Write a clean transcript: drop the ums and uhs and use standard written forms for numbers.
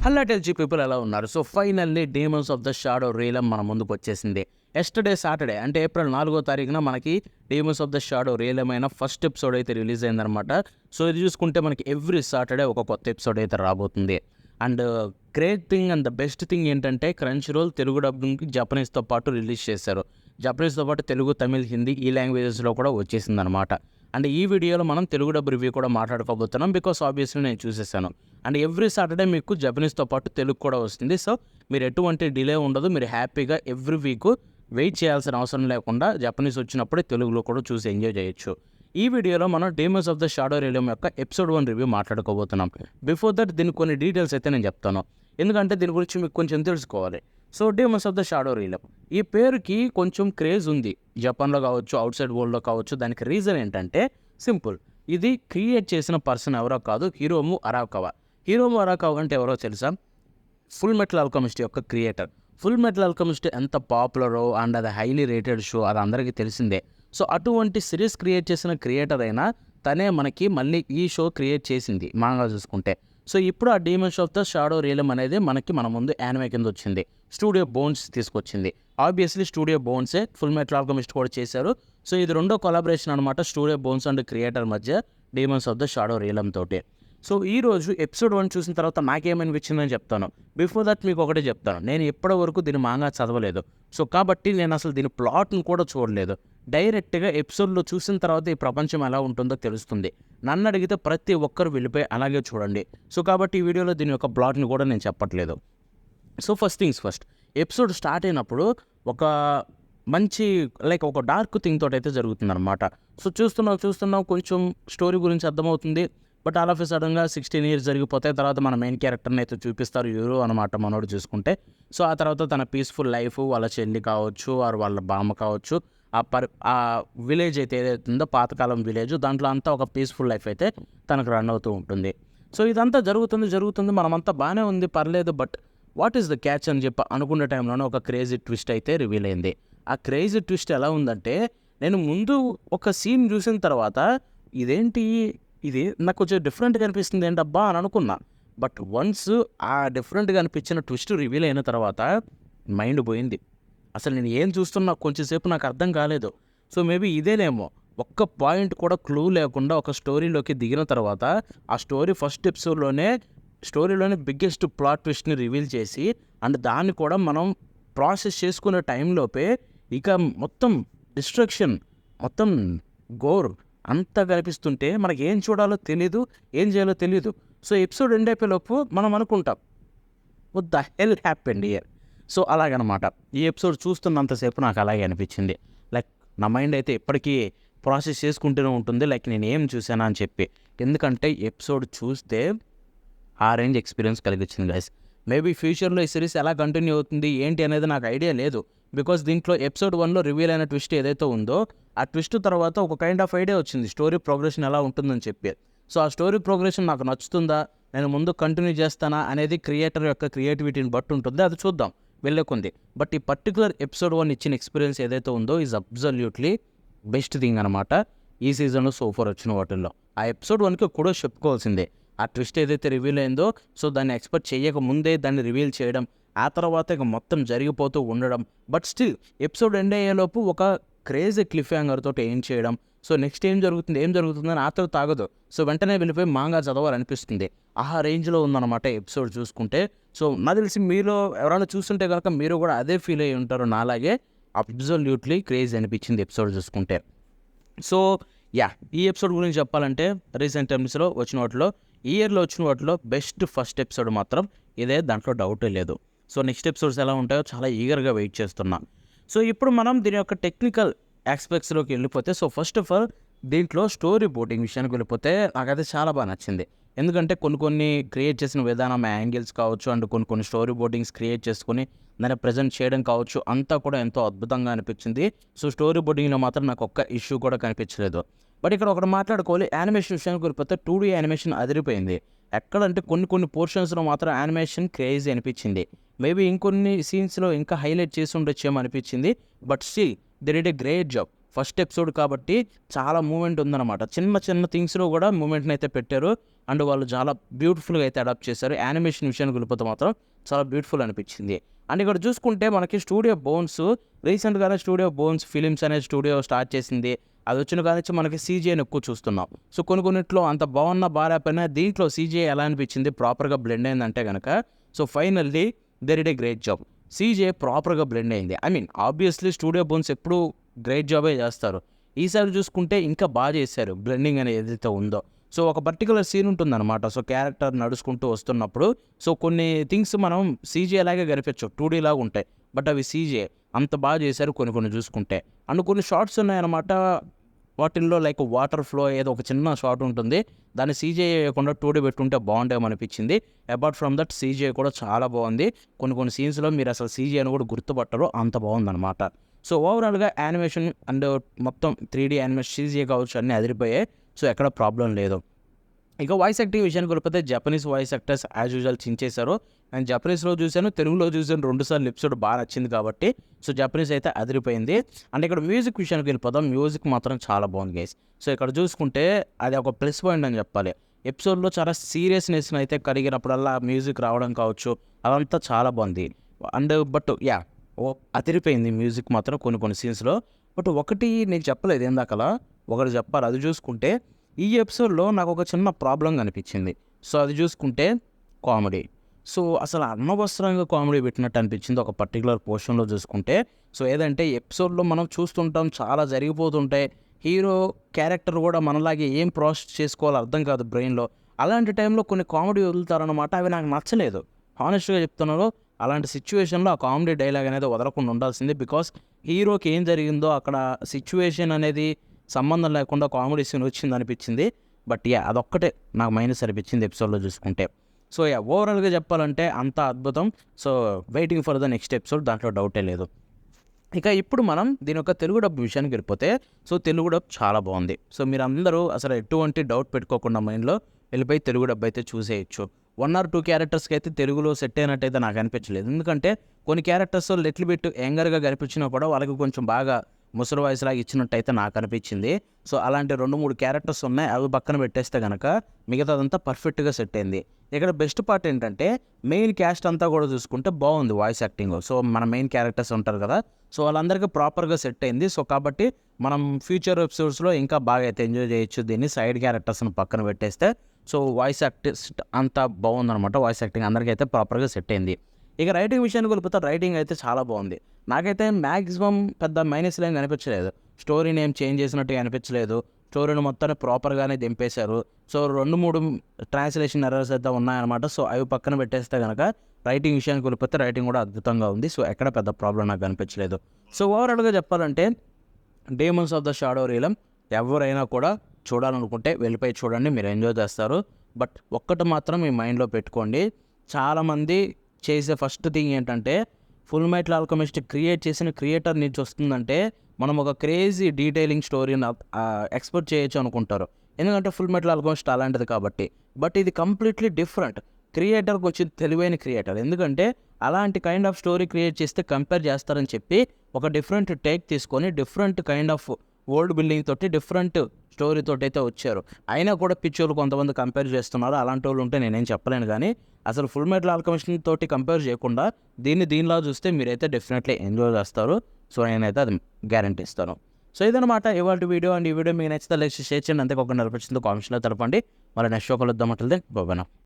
Hello టెల్జీ people ఎలా ఉన్నారు? So finally demons of the shadow realm మన ముందుకు వచ్చేసింది. ఎస్టర్డే సాటర్డే అంటే ఏప్రిల్ 4వ తారీఖున మనకి డీమన్స్ ఆఫ్ ద షాడో రీలం అయిన ఫస్ట్ ఎపిసోడ్ అయితే రిలీజ్ అయిందనమాట. సో ఇది చూసుకుంటే మనకి ఎవ్రీ సాటర్డే ఒక కొత్త ఎపిసోడ్ అయితే రాబోతుంది. And great thing and the best thing ఏంటంటే క్రంచ్ రోల్ తెలుగు డబ్బింగ్కి జపనీస్తో పాటు రిలీజ్ చేశారు. జపనీస్తో పాటు తెలుగు, తమిళ్, హిందీ ఈ లాంగ్వేజెస్లో కూడా వచ్చేసిందనమాట. అండ్ ఈ వీడియోలో మనం తెలుగు డబ్బు రివ్యూ కూడా మాట్లాడుకోబోతున్నాం, బికాస్ ఆబ్వియస్లీ నేను చూసేసాను. అండ్ ఎవ్రీ సాటర్డే మీకు జపనీస్తో పాటు తెలుగు కూడా వస్తుంది. సో మీరు ఎటువంటి డిలే ఉండదు, మీరు హ్యాపీగా ఎవ్రీ వీక్ వెయిట్ చేయాల్సిన అవసరం లేకుండా జపనీస్ వచ్చినప్పుడే తెలుగులో కూడా చూసి ఎంజాయ్ చేయొచ్చు. ఈ వీడియోలో మనం డీమన్స్ ఆఫ్ ద షాడో రీలం యొక్క ఎపిసోడ్ 1 రివ్యూ మాట్లాడుకోబోతున్నాం. బిఫోర్ దట్ దీనికి కొన్ని డీటెయిల్స్ అయితే నేను చెప్తాను, ఎందుకంటే దీని గురించి మీకు కొంచెం తెలుసుకోవాలి. So demons of the shadow realm ఈ పేరుకి కొంచెం క్రేజ్ ఉంది, జపాన్లో కావచ్చు, అవుట్ సైడ్ వరల్డ్లో కావచ్చు. దానికి రీజన్ ఏంటంటే సింపుల్, ఇది క్రియేట్ చేసిన పర్సన్ ఎవరో కాదు, హిరోము అరాకావా. హిరోము అరాకావా అంటే ఎవరో తెలుసా? ఫుల్ మెటల్ ఆల్కెమిస్ట్ యొక్క క్రియేటర్. ఫుల్ మెటల్ ఆల్కెమిస్ట్ ఎంత పాపులరో అండ్ అది హైలీ రేటెడ్ షో, అది అందరికీ తెలిసిందే. సో అటువంటి సిరీస్ క్రియేట్ చేసిన క్రియేటర్ అయినా తనే మనకి మళ్ళీ ఈ షో క్రియేట్ చేసింది మాంగా చూసుకుంటే. సో ఇప్పుడు ఆ demons of the shadow realm అనేది మన ముందు యానిమే కింద వచ్చింది. స్టూడియో బోన్స్ తీసుకొచ్చింది. ఆబ్వియస్లీ స్టూడియో బోన్సే ఫుల్ మెటల్ ఆల్కెమిస్ట్ కూడా చేశారు. సో ఇది రెండో కొలాబరేషన్ అనమాట స్టూడియో బోన్స్ అండ్ క్రియేటర్ మధ్య, demons of the shadow realm తోటి. సో ఈరోజు ఎపిసోడ్ 1 చూసిన తర్వాత నాకేమనిపించిందని చెప్తాను. బిఫోర్ దట్ మీకు ఒకటే చెప్తాను, నేను ఇప్పటి వరకు దీని మాంగా చదవలేదు. సో కాబట్టి నేను అసలు దీని ప్లాట్ను కూడా చూడలేదు. డైరెక్ట్గా ఎపిసోడ్లో చూసిన తర్వాత ఈ ప్రపంచం ఎలా ఉంటుందో తెలుస్తుంది. నన్ను అడిగితే ప్రతి ఒక్కరు వెళ్ళిపోయి అలాగే చూడండి. సో కాబట్టి ఈ వీడియోలో దీని యొక్క ప్లాట్ని కూడా నేను చెప్పట్లేదు. So first things first, episode start అయినప్పుడు ఒక మంచి ఒక డార్క్ థింగ్ తోటి అయితే జరుగుతుందన్నమాట. సో చూస్తున్నాం కొంచెం స్టోరీ గురించి అర్థమవుతుంది. బట్ ఆల్ ఆఫ్ ఎ సడన్గా 16 years జరిగిపోతాయి. తర్వాత మన మెయిన్ క్యారెక్టర్ని అయితే చూపిస్తారు, యూరో అనమాట మనోడు చూసుకుంటే. సో ఆ తర్వాత తన పీస్ఫుల్ లైఫ్, వాళ్ళ చెల్లి కావచ్చు ఆర్ వాళ్ళ బామ్మ కావచ్చు, ఆ విలేజ్ అయితే ఏదైతుందో పాతకాలం విలేజ్, దాంట్లో అంతా ఒక పీస్ఫుల్ లైఫ్ అయితే తనకు రన్ అవుతూ ఉంటుంది. సో ఇదంతా జరుగుతుంది, మనమంతా బాగానే ఉంది, పర్లేదు. But what is the catch అని చెప్పి అనుకున్న టైంలోనే ఒక క్రేజీ ట్విస్ట్ అయితే రివీల్ అయింది. ఆ క్రేజీ ట్విస్ట్ ఎలా ఉందంటే, నేను ముందు ఒక సీన్ చూసిన తర్వాత ఇది నాకు కొంచెం డిఫరెంట్గా అనిపిస్తుంది ఏంటబ్బా అని అనుకున్నా. బట్ వన్స్ ఆ డిఫరెంట్గా అనిపించిన ట్విస్ట్ రివీల్ అయిన తర్వాత మైండ్ పోయింది. అసలు నేను ఏం చూస్తున్నా కొంచెంసేపు నాకు అర్థం కాలేదు. సో మేబీ ఇదేనేమో, ఒక్క పాయింట్ కూడా క్లూ లేకుండా ఒక స్టోరీలోకి దిగిన తర్వాత ఆ స్టోరీ ఫస్ట్ ఎపిసోడ్లోనే స్టోరీలోనే బిగ్గెస్ట్ ప్లాట్ ట్విస్ట్ని రివీల్ చేసి, అండ్ దాన్ని కూడా మనం ప్రాసెస్ చేసుకునే టైంలోపే ఇక మొత్తం డిస్ట్రక్షన్, మొత్తం గోర్ అంతా కనిపిస్తుంటే మనకి ఏం చూడాలో తెలీదు, ఏం చేయాలో తెలీదు. సో ఎపిసోడ్ ఎండ్ అయిపోయేలోపు మనం అనుకుంటాం what the hell happened here. So అలాగనమాట ఈ ఎపిసోడ్ చూస్తున్నంతసేపు నాకు అలాగే అనిపించింది. నా మైండ్ అయితే ఎప్పటికీ ప్రాసెస్ చేసుకుంటూనే ఉంటుంది, నేను ఏం చూసానా అని చెప్పి. ఎందుకంటే ఎపిసోడ్ చూస్తే ఆ రేంజ్ ఎక్స్పీరియన్స్ కలిగించింది గైస్. మేబీ ఫ్యూచర్లో ఈ సిరీస్ ఎలా కంటిన్యూ అవుతుంది ఏంటి అనేది నాకు ఐడియా లేదు, బికాస్ దీంట్లో ఎపిసోడ్ 1లో రివీల్ అయిన ట్విస్ట్ ఏదైతే ఉందో ఆ ట్విస్ట్ తర్వాత ఒక కైండ్ ఆఫ్ ఐడియా వచ్చింది స్టోరీ ప్రోగ్రెషన్ ఎలా ఉంటుందని చెప్పి. సో ఆ స్టోరీ ప్రోగ్రెషన్ నాకు నచ్చుతుందా, నేను ముందు కంటిన్యూ చేస్తానా అనేది క్రియేటర్ యొక్క క్రియేటివిటీని బట్టి ఉంటుంది, అది చూద్దాం వెళ్ళకుంది. బట్ ఈ పర్టికులర్ ఎపిసోడ్ 1 ఇచ్చిన ఎక్స్పీరియన్స్ ఏదైతే ఉందో ఈజ్ అబ్సల్యూట్లీ బెస్ట్ థింగ్ అనమాట ఈ సీజన్లో సోఫర్ వచ్చిన వాటిల్లో. ఆ ఎపిసోడ్ 1కి కూడా చెప్పుకోవాల్సిందే. ఆ ట్విస్ట్ ఏదైతే రివీల్ అయిందో, సో దాన్ని ఎక్స్పెక్ట్ చేయక ముందే దాన్ని రివీల్ చేయడం, ఆ తర్వాత ఇక మొత్తం జరిగిపోతూ ఉండడం. బట్ స్టిల్ ఎపిసోడ్ ఎండ్ అయ్యేలోపు ఒక క్రేజీ క్లిఫ్ హ్యాంగర్ తోటి ఏం చేయడం. సో నెక్స్ట్ ఏం జరుగుతుందని ఆతరు తాగదు. సో వెంటనే వెళ్ళిపోయి మాంగా చదవాలనిపిస్తుంది. ఆ రేంజ్లో ఉందన్నమాట ఎపిసోడ్ చూసుకుంటే. సో నాకు తెలిసి మీలో ఎవరైనా చూస్తుంటే కనుక మీరు కూడా అదే ఫీల్ అయ్యి ఉంటారు నాలాగే. అబ్సల్యూట్లీ క్రేజీ అనిపించింది ఎపిసోడ్ చూసుకుంటే. సో ఈ ఎపిసోడ్ గురించి చెప్పాలంటే రీసెంట్ టైమ్స్లో వచ్చిన వాటిలో, ఈ ఇయర్లో వచ్చిన వాటిలో బెస్ట్ ఫస్ట్ ఎపిసోడ్ మాత్రం ఇదే, దాంట్లో డౌటే లేదు. సో నెక్స్ట్ ఎపిసోడ్స్ ఎలా ఉంటాయో చాలా ఈగర్గా వెయిట్ చేస్తున్నా. సో ఇప్పుడు మనం దీని యొక్క టెక్నికల్ ఆస్పెక్ట్స్లోకి వెళ్ళిపోతే, సో ఫస్ట్ ఆఫ్ ఆల్ దీంట్లో స్టోరీ బోర్డింగ్ విషయానికి వెళ్ళిపోతే నాకైతే చాలా బాగా నచ్చింది. ఎందుకంటే కొన్ని క్రియేట్ చేసిన విధానం, యాంగిల్స్ కావచ్చు, అండ్ కొన్ని స్టోరీ బోర్డింగ్స్ క్రియేట్ చేసుకుని దాన్ని ప్రజెంట్ చేయడం కావచ్చు, అంతా కూడా ఎంతో అద్భుతంగా అనిపించింది. సో స్టోరీ బోర్డింగ్లో మాత్రం నాకు ఒక్క ఇష్యూ కూడా కనిపించలేదు. బట్ ఇక్కడ ఒకటి మాట్లాడుకోవాలి, యానిమేషన్ విషయానికి వెళ్ళిపోతే 2D యానిమేషన్ అదిరిపోయింది. ఎక్కడంటే కొన్ని పోర్షన్స్లో మాత్రం యానిమేషన్ క్రేజీ అనిపించింది. మేబీ ఇంకొన్ని సీన్స్లో ఇంకా హైలైట్ చేసి ఉండొచ్చేమో అనిపించింది. But still they did a great job. First episode కాబట్టి చాలా మూమెంట్ ఉందన్నమాట. చిన్న థింగ్స్లో కూడా మూమెంట్ని అయితే పెట్టారు. అండ్ వాళ్ళు చాలా బ్యూటిఫుల్గా అయితే అడాప్ట్ చేశారు. యానిమేషన్ విషయానికి వెళ్ళిపోతే మాత్రం చాలా బ్యూటిఫుల్ అనిపించింది. అండ్ ఇక్కడ చూసుకుంటే మనకి స్టూడియో బోన్స్ రీసెంట్గానే స్టూడియో బోన్స్ ఫిలిమ్స్ అనే స్టూడియో స్టార్ట్ చేసింది. అది వచ్చిన కాడి నుంచి మనకి సీజీఐని ఎక్కువ చూస్తున్నాం. సో కొన్నిట్లో అంత బాగాలేకపోయినా దీంట్లో సీజీఐ ఎలా అనిపించింది, ప్రాపర్గా బ్లెండ్ అయిందంటే కనుక so finally they did a great job. CGI ప్రాపర్గా బ్లెండ్ అయింది. I mean obviously Studio Bones ఎప్పుడు గ్రేట్ జాబే చేస్తారు. ఈసారి చూసుకుంటే ఇంకా బాగా చేశారు బ్లెండింగ్ అనేది ఏదైతే ఉందో. సో ఒక పర్టికులర్ సీన్ ఉంటుందన్నమాట. సో క్యారెక్టర్ నడుచుకుంటూ వస్తున్నప్పుడు సో కొన్ని థింగ్స్ మనం సీజీఐ లాగే కనిపించవు, 2D లాగా ఉంటాయి. బట్ అవి సీజీఐ అంత బాగా చేశారు కొన్ని చూసుకుంటే. అండ్ కొన్ని షార్ట్స్ ఉన్నాయన్నమాట. వాటిల్లో లైక్ వాటర్ ఫ్లో ఏదో ఒక చిన్న షాట్ ఉంటుంది, దాన్ని సీజీఐ వేయకుండా 2D పెట్టుంటే బాగుండేమనిపించింది. అపార్ట్ ఫ్రమ్ దట్ సీజీఐ కూడా చాలా బాగుంది. కొన్ని సీన్స్లో మీరు అసలు సీజీఐని కూడా గుర్తుపట్టరు, అంత బాగుందన్నమాట. సో ఓవరాల్గా యానిమేషన్ అండ్ మొత్తం 3D యానిమేషన్ సీజీఐ కావచ్చు అన్నీ అదిరిపోయాయి. సో ఎక్కడ ప్రాబ్లం లేదు. ఇక వాయిస్ యాక్టింగ్ విషయానికి వెళ్ళిపోతే Japanese voice actors as usual చించేశారు. నేను జపనీస్లో చూశాను, తెలుగులో చూశాను, 2 సార్లు ఎపిసోడ్ బాగా నచ్చింది కాబట్టి సో జపనీస్ అయితే అదిరిపోయింది. అండ్ ఇక్కడ మ్యూజిక్ విషయానికి వెళ్ళిపోదాం. మ్యూజిక్ మాత్రం చాలా బాగుంది గైస్. సో ఇక్కడ చూసుకుంటే అది ఒక ప్లస్ పాయింట్ అని చెప్పాలి. ఎపిసోడ్లో చాలా సీరియస్నెస్ అయితే కలిగినప్పుడల్లా మ్యూజిక్ రావడం కావచ్చు, అదంతా చాలా బాగుంది. అండ్ బట్ అదిరిపోయింది మ్యూజిక్ మాత్రం కొన్ని సీన్స్లో. బట్ ఒకటి నేను చెప్పలేదు ఇందాకలా, ఒకటి చెప్పాలి. అది చూసుకుంటే ఈ ఎపిసోడ్లో నాకు ఒక చిన్న ప్రాబ్లం కనిపించింది. సో అది చూసుకుంటే కామెడీ. సో అసలు అనవసరంగా కామెడీ పెట్టినట్టు అనిపించింది ఒక పర్టికులర్ పోర్షన్లో చూసుకుంటే. సో ఏదంటే ఎపిసోడ్లో మనం చూస్తుంటాం, చాలా జరిగిపోతుంటాయి. హీరో క్యారెక్టర్ కూడా మనలాగే ఏం ప్రాసెస్ చేసుకోవాలో అర్థం కాదు బ్రెయిన్లో. అలాంటి టైంలో కొన్ని కామెడీ వదులుతారనమాట. అవి నాకు నచ్చలేదు, హానెస్ట్గా చెప్తున్నాను. అలాంటి సిచ్యువేషన్లో ఆ కామెడీ డైలాగ్ అనేది వదలకుండా ఉండాల్సింది. బికాస్ హీరోకి ఏం జరిగిందో అక్కడ సిచ్యువేషన్ అనేది సంబంధం లేకుండా కామెడీ సీన్ వచ్చింది అనిపించింది. బట్ అదొక్కటే నాకు మైనస్ అనిపించింది ఎపిసోడ్లో చూసుకుంటే. సో ఓవరాల్గా చెప్పాలంటే అంత అద్భుతం. So waiting for the next episode, దాంట్లో డౌటే లేదు. ఇక ఇప్పుడు మనం దీని యొక్క తెలుగు డబ్ విషయానికి వెళ్ళిపోతే సో తెలుగు డబ్ చాలా బాగుంది. సో మీరు అందరూ అసలు ఎటువంటి డౌట్ పెట్టుకోకుండా మైండ్లో వెళ్ళిపోయి తెలుగు డబ్ అయితే చూసేయచ్చు. 1 or 2 క్యారెక్టర్స్కి అయితే తెలుగులో సెట్ అయినట్టయితే నాకు అనిపించలేదు. ఎందుకంటే కొన్ని క్యారెక్టర్స్ లిటిల్ బిట్ యంగర్గా కనిపించినా కూడా వాళ్ళకి కొంచెం బాగా ముసలి వయసు లాగా ఇచ్చినట్టయితే నాకు అనిపించింది. సో అలాంటి 2-3 క్యారెక్టర్స్ ఉన్నాయి, అవి పక్కన పెట్టేస్తే కనుక మిగతాదంతా పర్ఫెక్ట్గా సెట్ అయింది. ఇక్కడ బెస్ట్ పార్ట్ ఏంటంటే మెయిన్ క్యాస్ట్ అంతా కూడా చూసుకుంటే బాగుంది వాయిస్ యాక్టింగ్. సో మన మెయిన్ క్యారెక్టర్స్ ఉంటారు కదా, సో వాళ్ళందరికీ ప్రాపర్గా సెట్ అయింది. సో కాబట్టి మనం ఫ్యూచర్ ఎపిసోడ్స్లో ఇంకా బాగా అయితే ఎంజాయ్ చేయొచ్చు దీన్ని, సైడ్ క్యారెక్టర్స్ని పక్కన పెట్టేస్తే. సో వాయిస్ యాక్టిస్ట్ అంతా బాగుందనమాట. వాయిస్ యాక్టింగ్ అందరికీ అయితే ప్రాపర్గా సెట్ అయింది. ఇక రైటింగ్ విషయానికి వెళ్ళిపోతే రైటింగ్ అయితే చాలా బాగుంది. నాకైతే మ్యాక్సిమం పెద్ద మైనస్లు ఏం కనిపించలేదు. స్టోరీని ఏం చేంజ్ చేసినట్టుగా అనిపించలేదు. స్టోరీని మొత్తాన్ని ప్రాపర్గానే దింపేశారు. సో 2-3 ట్రాన్స్లేషన్ ఎర్రర్స్ అయితే ఉన్నాయన్నమాట. సో అవి పక్కన పెట్టేస్తే కనుక రైటింగ్ విషయానికి వెళ్ళిపోతే రైటింగ్ కూడా అద్భుతంగా ఉంది. సో ఎక్కడ పెద్ద ప్రాబ్లం నాకు కనిపించలేదు. సో ఓవరాల్గా చెప్పాలంటే డేమన్స్ ఆఫ్ ద షాడో రీలమ్ ఎవరైనా కూడా చూడాలనుకుంటే వెళ్ళిపోయి చూడండి, మీరు ఎంజాయ్ చేస్తారు. బట్ ఒక్కటి మాత్రం మీ మైండ్లో పెట్టుకోండి, చాలామంది చేసే ఫస్ట్ థింగ్ ఏంటంటే ఫుల్ మెటల్ ఆల్కెమిస్ట్ క్రియేట్ చేసిన క్రియేటర్ నుంచి వస్తుందంటే మనం ఒక క్రేజీ డీటెయిలింగ్ స్టోరీని ఎక్స్పెక్ట్ చేయొచ్చు అనుకుంటారు. ఎందుకంటే ఫుల్ మెటల్ ఆల్కెమిస్ట్ అలాంటిది కాబట్టి. బట్ ఇది కంప్లీట్లీ డిఫరెంట్. క్రియేటర్కి వచ్చి తెలివైన క్రియేటర్, ఎందుకంటే అలాంటి కైండ్ ఆఫ్ స్టోరీ క్రియేట్ చేస్తే కంపేర్ చేస్తారని చెప్పి ఒక డిఫరెంట్ టేక్ తీసుకొని different kind of world building తోటి డిఫరెంట్ స్టోరీ తోటి అయితే వచ్చారు. అయినా కూడా పిచ్చోళ్ళు కొంతమంది కంపేర్ చేస్తున్నారు. అలాంటి వాళ్ళు ఉంటే నేనేం చెప్పలేను, కానీ అసలు ఫుల్ మెటల్ ఆల్కెమిస్ట్ తోటి కంపేర్ చేయకుండా దీనిలా చూస్తే మీరైతే డెఫినెట్లీ ఎంజాయ్ చేస్తారు. సో నేనైతే అది గ్యారంటీ ఇస్తాను. సో ఇదనమాట ఇవాళ వీడియో. అండ్ ఈ వీడియో మీకు నచ్చితే లైక్ షేర్ చేయండి, అంతేకాకుండా నడిపించింది కామెంట్స్లో తెలపండి. మరి నెక్స్ట్ షో కలుద్దామంటే బాబానా.